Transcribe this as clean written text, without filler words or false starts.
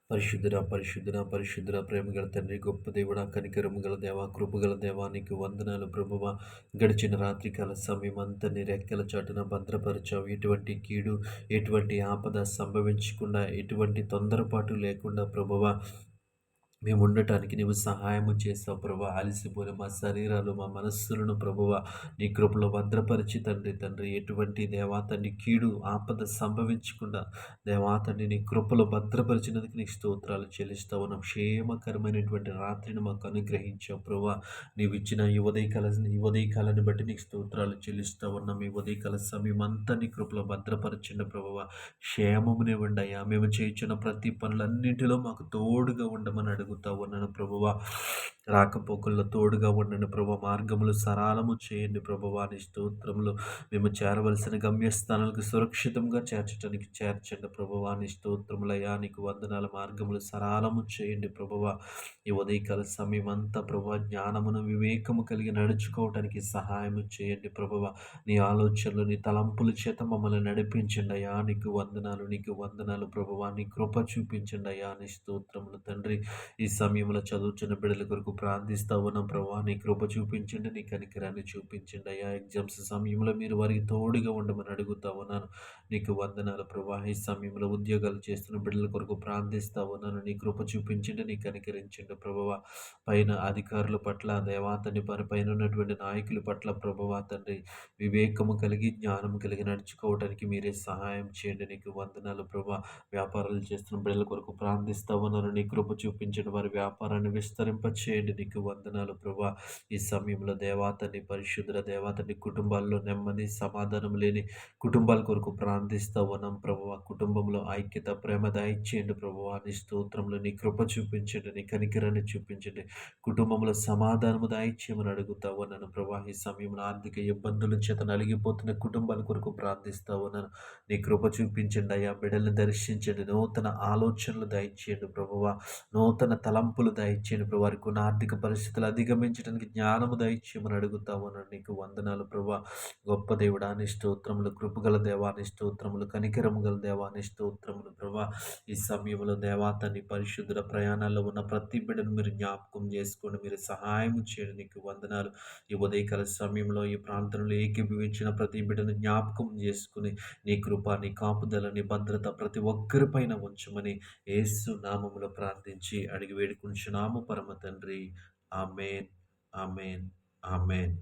పరిశుద్ధుడా, పరిశుద్ధుడా, పరిశుద్ధుడా, ప్రేమగల తండ్రి, గొప్ప దేవుడా, కనికరము గల దేవా, కృపగల దేవా, నీకు వందనాలు ప్రభువా. గడిచిన రాత్రికాల సమయం అంతా నీ రెక్కల చాటున భద్రపరిచావు. ఎటువంటి కీడు, ఎటువంటి ఆపద సంభవించకుండా, ఎటువంటి తొందరపాటు లేకుండా ప్రభువా మేము ఉండటానికి నీవు సహాయము చేసావు ప్రభా. అలసిపోయిన మా శరీరాలు, మా మనస్సులను ప్రభువా నీ కృపలో భద్రపరిచి తండ్రి ఎటువంటి దేవా తండ్రి కీడు ఆపద సంభవించకుండా దేవా తండ్రి నీ కృపలో భద్రపరిచినందుకు నీకు స్తోత్రాలు చెల్లిస్తా ఉన్నాం. క్షేమకరమైనటువంటి రాత్రిని మాకు అనుగ్రహించావు ప్రభా. నీవు ఇచ్చిన ఈ ఉదయకాలను బట్టి నీకు స్తోత్రాలు చెల్లిస్తా ఉన్నాం. ఈ ఉదయకాల సమయం అంతా నీ కృపలో భద్రపరచండి ప్రభువా. క్షేమమునివ్వండి అయ్యా. మేము చేయించిన ప్రతి పనులన్నింటిలో మాకు తోడుగా ఉండమని అడుగుతా ఉన్నాను ప్రభువా. రాకపోకల్లో తోడుగా ఉండండి ప్రభువా. మార్గములు సరళము చేయండి ప్రభువా. నీ స్తోత్రములు మేము చేరవలసిన గమ్యస్థానాలకు సురక్షితంగా చేర్చడానికి చేర్చండి ప్రభువా. నీ స్తోత్రములయ్యా, నీకు వందనాల. మార్గములు సరళము చేయండి ప్రభువా. ఈ ఉదయకాల సమయం అంతా ప్రభువా జ్ఞానమును వివేకము కలిగి నడుచుకోవటానికి సహాయం చేయండి ప్రభువా. నీ ఆలోచనలు, నీ తలంపుల చేత మమ్మల్ని నడిపించండి అయ్యా. నీకు వందనాలు, నీకు వందనాలు ప్రభువా. నీ కృప చూపించండి అయ్యా. నీ స్తోత్రములు తండ్రి. ఈ సమయంలో చదువుతున్న బిడ్డల కొరకు ప్రార్థిస్తా ఉన్నాం ప్రభా. నీ కృప చూపించండి, నీ కనికరాన్ని చూపించండి అయ్యా. ఎగ్జామ్స్ సమయంలో మీరు వారికి తోడుగా ఉండమని అడుగుతా ఉన్నాను. నీకు వందనాలు ప్రభా. ఈ సమయంలో ఉద్యోగాలు చేస్తున్న బిడ్డల కొరకు ప్రార్థిస్తా ఉన్నాను. నీ కృప చూపించండి, నీ కనికరించండి ప్రభువా. పైన అధికారుల పట్ల దేవాతని పైన ఉన్నటువంటి నాయకుల పట్ల ప్రభువా తండ్రి వివేకము కలిగి, జ్ఞానము కలిగి నడుచుకోవడానికి మీరే సహాయం చేయండి. నీకు వందనాలు ప్రభా. వ్యాపారాలు చేస్తున్న బిడ్డల కొరకు ప్రార్థిస్తా ఉన్నాను. నీ కృప చూపించండి, వారి వ్యాపారాన్ని విస్తరింపచేయండి. నీకు వందనాలు ప్రభా. ఈ సమయంలో దేవాతని పరిశుద్ధ దేవాతని కుటుంబాల్లో నెమ్మది సమాధానం లేని కుటుంబాల కొరకు ప్రార్థిస్తా ఉన్నాం ప్రభువా. కుటుంబంలో ఐక్యత, ప్రేమ దయచేయండి ప్రభువా. నీ స్తోత్రంలో నీ కృప చూపించండి, నీ కనికరాన్ని చూపించండి. కుటుంబంలో సమాధానము దయచేయమని అడుగుతా ఉన్నాను ప్రభా. ఈ సమయంలో ఆర్థిక ఇబ్బందుల చేత నలిగిపోతున్న కుటుంబాల కొరకు ప్రార్థిస్తా ఉన్నాను. నీ కృప చూపించండి అయ్యా. బిడ్డలను దర్శించండి, నూతన ఆలోచనలు దయచేయండి ప్రభువా. నూతన తలంపులు దయచేయండి ప్రభు. వారికి ఉన్న ఆర్థిక పరిస్థితులు అధిగమించడానికి జ్ఞానము దయచేయమని అడుగుతా ఉన్నాను. నీకు వందనాలు ప్రభా. గొప్ప దేవుడా నీ స్తోత్రములు, కృపగల దేవా నీ స్తోత్రములు, కనికరము గల దేవా నీ స్తోత్రములు ప్రభా. ఈ సమయంలో దేవా తండ్రి పరిశుద్ధుల ప్రయాణాల్లో ఉన్న ప్రతి బిడ్డను మీరు జ్ఞాపకం చేసుకోండి, మీరు సహాయం చేయండి. నీకు వందనాలు. ఈ ఉదయకాల సమయంలో ఈ ప్రాంతంలో ఏకీభవించిన ప్రతి బిడ్డను జ్ఞాపకం చేసుకుని నీ కృప, నీ కాపుదల, నీ భద్రత ప్రతి ఒక్కరిపైన ఉంచమని యేసు నామములో ప్రార్థించి అడిగి వేడుకుంటున్నాము పరమ తండ్రి. ఆమేన్, ఆమేన్, ఆమేన్.